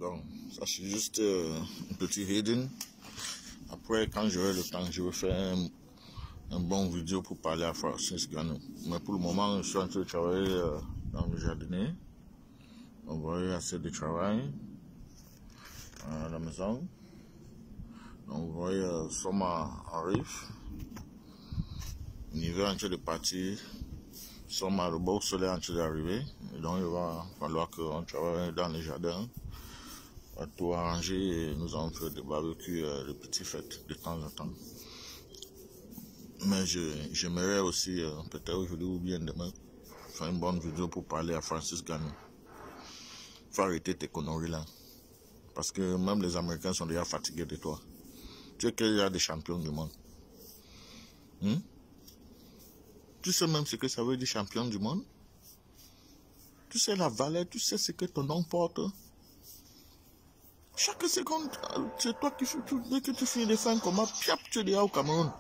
Donc, ça c'est juste un petit reading. Après, quand j'aurai le temps, je vais faire un bon vidéo pour parler à Francis Ngannou. Mais pour le moment, je suis en train de travailler dans le jardinier. On voit assez de travail à la maison. Donc, vous voyez, Soma arrive. L'hiver est en train de partir. Soma, le beau soleil est en train d'arriver. Et donc, il va falloir qu'on travaille dans le jardin. À tout arranger et nous allons faire des barbecues, des petites fêtes de temps en temps. Mais j'aimerais aussi, peut-être aujourd'hui ou bien demain, faire une bonne vidéo pour parler à Francis Ngannou. Faut arrêter tes conneries là. Parce que même les Américains sont déjà fatigués de toi. Tu sais qu'il y a des champions du monde. Tu sais même ce que ça veut dire champion du monde? Tu sais la valeur, tu sais ce que ton nom porte? Chaque seconde, c'est toi qui dès que tu finis de faire un combat, piap, tu es déjà au Cameroun.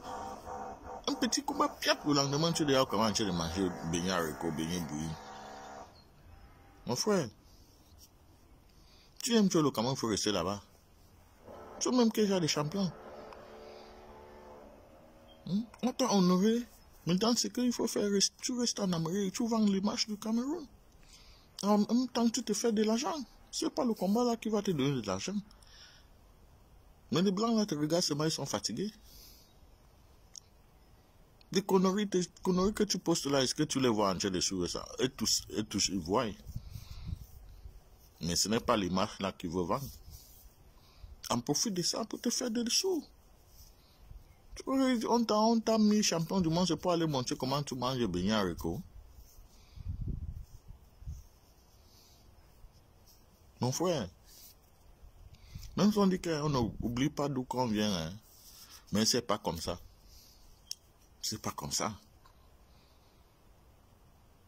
Un petit combat, piap, le lendemain, tu es déjà au Cameroun, tu es de manger beignet haricot, beignet bouilli. Mon frère, tu aimes tuer le Cameroun, il faut rester là-bas. Tu sais même qu'il y a des champions. On t'a honoré. Maintenant, c'est qu'il faut faire, tu restes en Amérique, tu vends les matchs du Cameroun. En même temps, tu te fais de l'argent. C'est pas le combat là qui va te donner de l'argent. Mais les blancs là te regardent seulement, ils sont fatigués. Des conneries que tu postes là, est-ce que tu les vois en train de suivre ça? Et tous ils voient. Mais ce n'est pas l'image là qui veut vendre. On profite de ça pour te faire des sous. On t'a mis champion du monde, c'est pour aller montrer comment tu manges le beignet haricot. Mon frère, même si on dit qu'on n'oublie pas d'où qu'on vient, hein, mais c'est pas comme ça. C'est pas comme ça.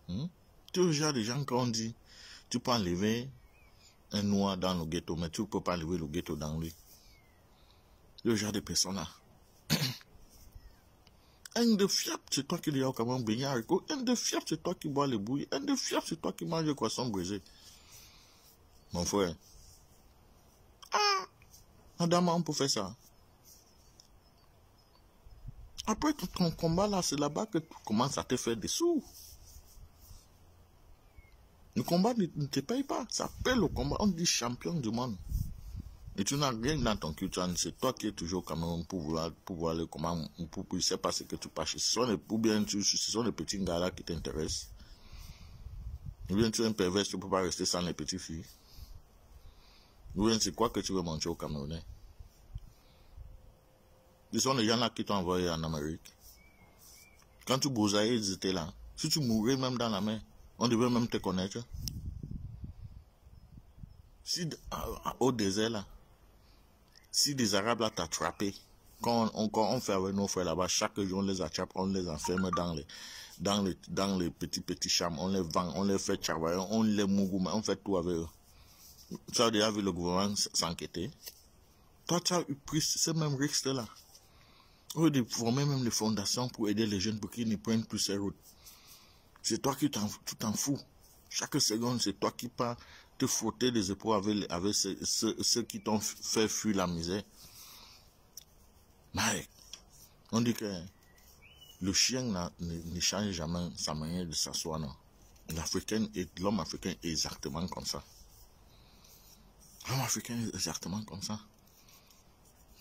Tu as déjà des gens qui ont dit, tu peux enlever un noir dans le ghetto, mais tu ne peux pas enlever le ghetto dans lui. Il y a déjà des personnes là. Un de fiable, c'est toi qui dis comme un beignet haricot. Un de fiable, c'est toi qui bois les bouillies. Un de fiable, c'est toi qui manges le poisson brisé. Mon frère. Madame, on peut faire ça. Après ton combat là, c'est là-bas que tu commences à te faire des sous. Le combat ne te paye pas. Ça paye le combat. On dit champion du monde. Et tu n'as rien dans ton culture. C'est toi qui es toujours quand même pour voir le combat. Je ne sais pas ce que tu passes. Ou bien ce sont les petits gars là qui t'intéressent. Ou bien tu es un pervers, tu ne peux pas rester sans les petites filles. Ou bien c'est quoi que tu veux montrer au Camerounais? Ce sont les gens là qui t'ont envoyé en Amérique. Quand tu bousaillais, ils étaient là. Si tu mourais même dans la mer, on devait même te connaître. Si au désert là, si des Arabes là t'attrapent, quand on fait avec nos frères là-bas, chaque jour on les attrape, on les enferme dans les petits chambres, on les vend, on les fait travailler, on les mougouma, on fait tout avec eux. Tu as déjà vu le gouvernement s'enquêter? Toi, tu as pris ces mêmes risques là. Au lieu de former même les fondations pour aider les jeunes pour qu'ils ne prennent plus ces routes. C'est toi qui t'en fous. Chaque seconde, c'est toi qui pars te frotter les épaules avec ceux qui t'ont fait fuir la misère. Mais, on dit que le chien ne change jamais sa manière de s'asseoir. L'homme africain est exactement comme ça. L'homme africain est exactement comme ça.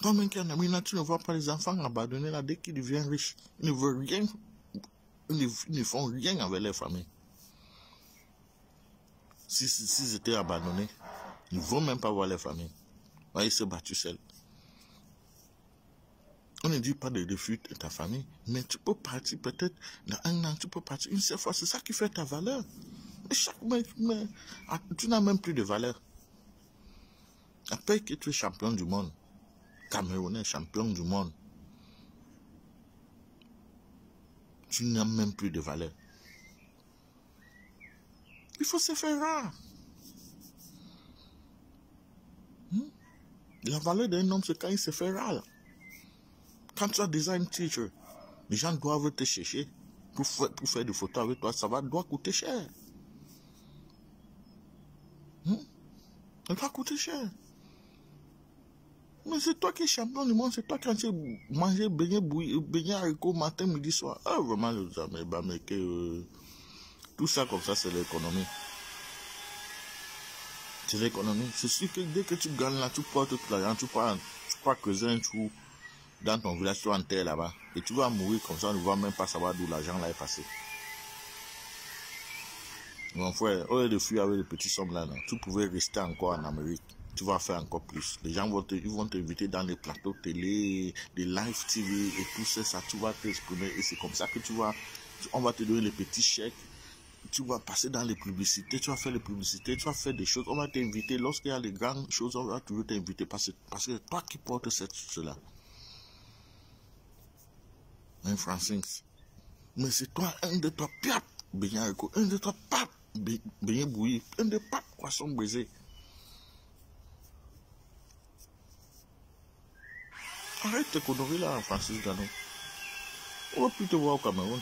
Comme un Canamina, tu ne vois pas les enfants abandonnés là dès qu'ils deviennent riches. Ils ne veulent rien. Ils ne font rien avec leur famille. S'ils étaient abandonnés, ils ne vont même pas voir leur famille. Ils se battent seuls. On ne dit pas de fuir ta famille, mais tu peux partir peut-être dans un an, tu peux partir une seule fois. C'est ça qui fait ta valeur. Mais tu n'as même plus de valeur. Après que tu es champion du monde, Camerounais, champion du monde, tu n'as même plus de valeur. Il faut se faire rare. La valeur d'un homme, c'est quand il se fait rare. Quand tu as déjà un teacher, les gens doivent te chercher pour faire des photos avec toi. Ça doit coûter cher. Ça va coûter cher. Mais c'est toi qui es champion du monde, c'est toi qui as mangé beignet haricot matin, midi, soir. Ah, vraiment, tout ça comme ça, c'est l'économie. C'est l'économie. C'est sûr que dès que tu gagnes là, tu portes tout l'argent, tu crois creuser un trou dans ton village, tu enterres là-bas. Et tu vas mourir comme ça, on ne va même pas savoir d'où l'argent là est passé. Mon frère, au lieu de fuir avec les petits sommes là, tu pouvais rester encore en Amérique. Tu vas faire encore plus. Les gens vont t'inviter dans les plateaux télé, des live TV et tout ça, tu vas t'exprimer. Et c'est comme ça que on va te donner les petits chèques. Tu vas passer dans les publicités, tu vas faire les publicités, tu vas faire des choses. On va t'inviter. Lorsqu'il y a les grandes choses, on va toujours t'inviter parce que c'est toi qui portes cela. Un Francis. Mais c'est toi, un de toi, piap, beignet haricot, un de toi, pap, beignet bouilli, un de pap, poisson brisé. Arrête tes conneries là, Francis Gano. On va plus te voir au Cameroun.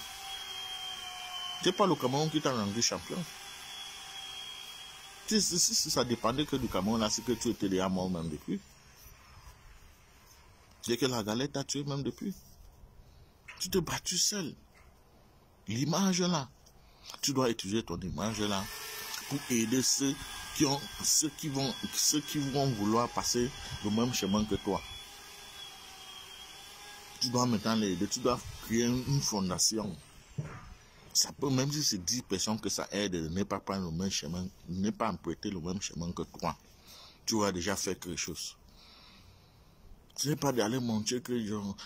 C'est pas le Cameroun qui t'a rendu champion. Si ça dépendait que du Cameroun, là, c'est que tu étais déjà mort même depuis. C'est que la galette t'a tué même depuis. Tu te battu seul. L'image là, tu dois utiliser ton image là pour aider ceux qui vont vouloir passer le même chemin que toi. Tu dois maintenant les aider, tu dois créer une fondation. Ça peut, même si c'est 10 personnes que ça aide, ne pas prendre le même chemin, ne pas emprunter le même chemin que toi. Tu vas déjà faire quelque chose. Ce n'est pas d'aller montrer que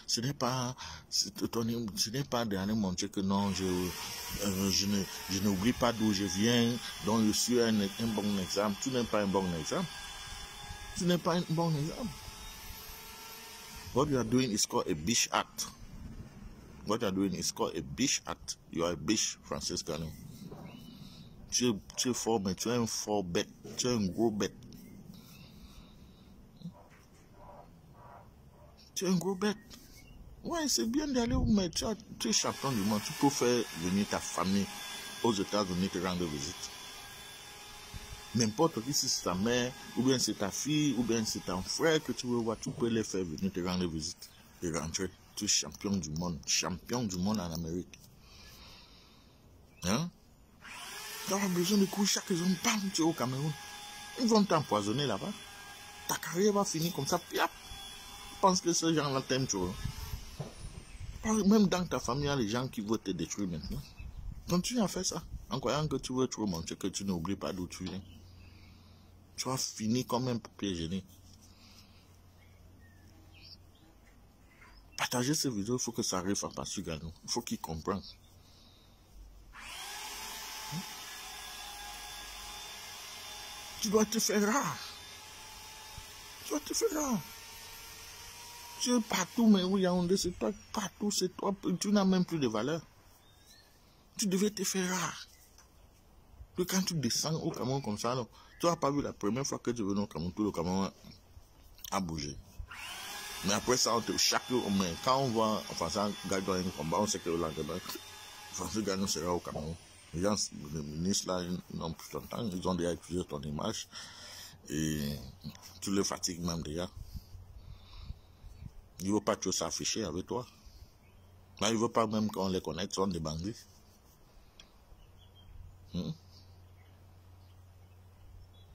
ce n'est pas d'aller montrer que non, je n'oublie pas d'où je viens, donc je suis un bon exemple. Tu n'es pas un bon exemple. Tu n'es pas un bon exemple. What you are doing is called a bitch act. What you are doing is called a bitch act. You are a bitch, Francis Gano. Tu es fort, mais tu es un fort bête. Tu es un gros bête. Tu es un gros bête. Ouais, c'est bien d'aller où, mais tu es champion du monde. Tu peux faire venir ta famille aux États-Unis te rendre visite. N'importe qui, si c'est ta mère, ou bien c'est ta fille, ou bien c'est ton frère que tu veux voir, tu peux les faire venir te rendre visite et rentrer. Tu es champion du monde en Amérique. Hein? Tu as besoin de coups chaque jour, bam, tu es au Cameroun. Ils vont t'empoisonner là-bas. Ta carrière va finir comme ça, piap. Tu penses que ces gens-là t'aiment, tu vois. Même dans ta famille, il y a les gens qui veulent te détruire maintenant. Continue à faire ça, en croyant que tu veux te montrer que tu n'oublies pas d'où tu viens. Tu vas finir comme un papier gêné. Partager ces vidéos, il faut que ça arrive à Pasteur Gano. Il faut qu'il comprenne. Tu dois te faire rare. Tu dois te faire rare. Tu es partout, mais où Yaoundé, c'est toi, partout, c'est toi. Tu n'as même plus de valeur. Tu devais te faire rare. Que quand tu descends au Cameroun comme ça, alors, tu n'as pas vu la première fois que tu venais au Cameroun, tout le Cameroun a bougé. Mais après ça, quand on voit François Gano un combat, on sait que le lendemain, François Gano sera au Cameroun. Les gens, les ministres là, ils n'ont plus ton temps, ils ont déjà utilisé ton image et tu les fatigues même déjà. Ils ne veulent pas toujours s'afficher avec toi. Mais ils ne veulent pas même qu'on les connaisse, ils sont des bandits.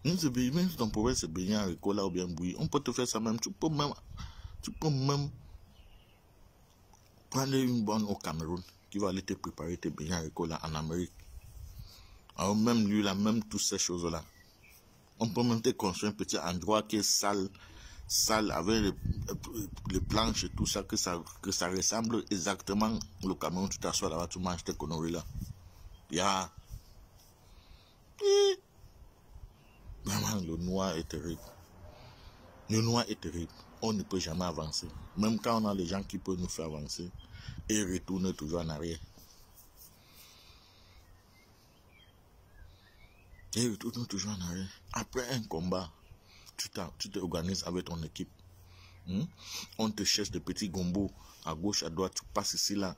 Même si ton problème c'est beignet haricot là ou bien bouilli, on peut te faire ça même. Tu peux même prendre une bonne au Cameroun qui va aller te préparer tes beignets haricots là en Amérique. Alors même lui là, même toutes ces choses là. On peut même te construire un petit endroit qui est sale avec les planches et tout ça, que ça ressemble exactement au Cameroun. Tu t'assois là-bas, tu manges tes conneries là. Vraiment, le noir est terrible. Le noir est terrible. On ne peut jamais avancer. Même quand on a les gens qui peuvent nous faire avancer et retourner toujours en arrière. Et retourner toujours en arrière. Après un combat, tu t'organises avec ton équipe. On te cherche des petits gombos à gauche, à droite. Tu passes ici là.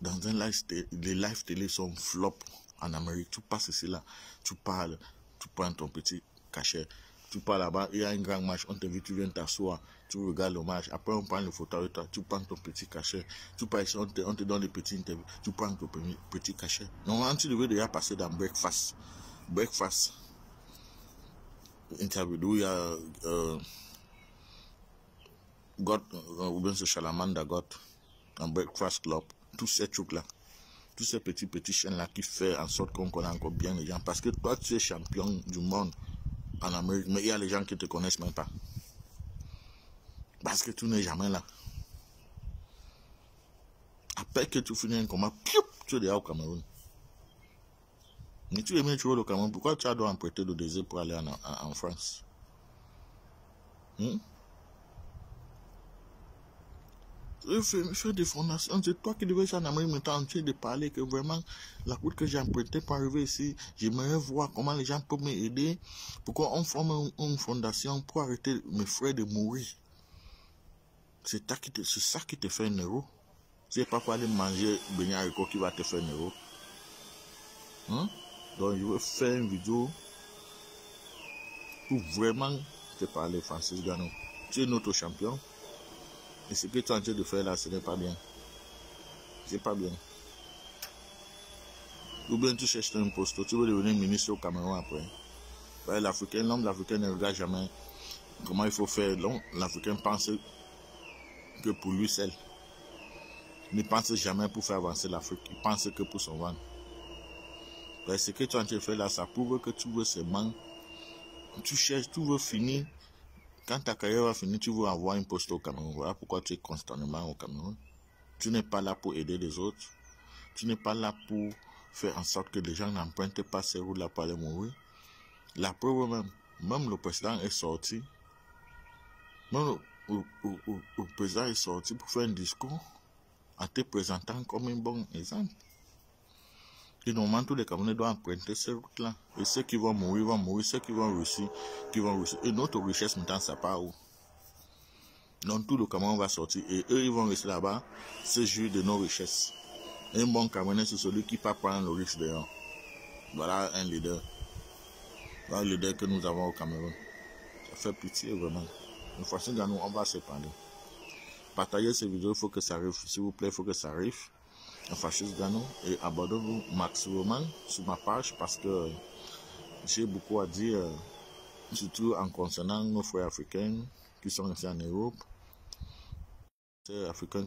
Dans un les live télé sont flop en Amérique. Tu passes ici là. Tu parles. Tu prends ton petit cachet. Tu pars là-bas, il y a un grand match, on t'invite, tu viens t'asseoir, tu regardes le match, après on prend le photo avec toi, tu prends ton petit cachet, tu pars ici, on te donne des petits interviews, tu prends ton petit cachet. Normalement, tu devais déjà passer dans breakfast. Breakfast interview, où il y a ou bien ce Chalamanda Got, un breakfast club, tous ces trucs-là. Tous ces petits chaînes-là qui font en sorte qu'on connaît encore bien les gens. Parce que toi, tu es champion du monde en Amérique, mais il y a les gens qui ne te connaissent même pas. Parce que tu n'es jamais là. Après que tu finis un combat, tu es déjà au Cameroun. Mais tu aimais jouer au Cameroun, pourquoi tu dois emprunter le désir pour aller en France? Faire des fondations, c'est toi qui devais être en Amérique maintenant en train de parler que vraiment la route que j'ai empruntée pour arriver ici, j'aimerais voir comment les gens peuvent m'aider. Pourquoi on forme une fondation pour arrêter mes frères de mourir? C'est ça qui te fait un euro. C'est pas pour aller manger beignet haricot qui va te faire un euro. Donc je veux faire une vidéo pour vraiment te parler, Francis Gano. Tu es notre champion. Et ce que tu es en train de faire là, ce n'est pas bien. C'est pas bien. Ou bien tu cherches un poste, tu veux devenir ministre au Cameroun après. Ouais, l'homme l'Africain ne regarde jamais comment il faut faire. L'Africain pense que pour lui seul. Il ne pense jamais pour faire avancer l'Afrique. Il pense que pour son ventre. Ouais, ce que tu es en train de faire là, ça prouve que tu veux seulement. Tu cherches, tu veux finir. Quand ta carrière va finir, tu veux avoir un poste au Cameroun. Voilà pourquoi tu es constamment au Cameroun. Tu n'es pas là pour aider les autres. Tu n'es pas là pour faire en sorte que les gens n'empruntent pas ces routes-là pour aller mourir. La preuve même le président est sorti. Même le président est sorti pour faire un discours en te présentant comme un bon exemple. Et normalement, tous les Camerounais doivent emprunter ces routes-là. Et ceux qui vont mourir, ceux qui vont réussir, Et notre richesse, maintenant, ça part où? Donc, tout le Cameroun va sortir. Et eux, ils vont rester là-bas, se jouir de nos richesses. Un bon Camerounais, c'est celui qui peut prendre le risque dehors. Voilà un leader. Voilà le leader que nous avons au Cameroun. Ça fait pitié, vraiment. Une fois que nous, on va se parler. Partagez ces vidéos, il faut que ça arrive. S'il vous plaît, il faut que ça arrive. Fasciste Gano, et abonnez-vous maximum sur ma page parce que j'ai beaucoup à dire, surtout en concernant nos frères africains qui sont ici en Europe. C'est africain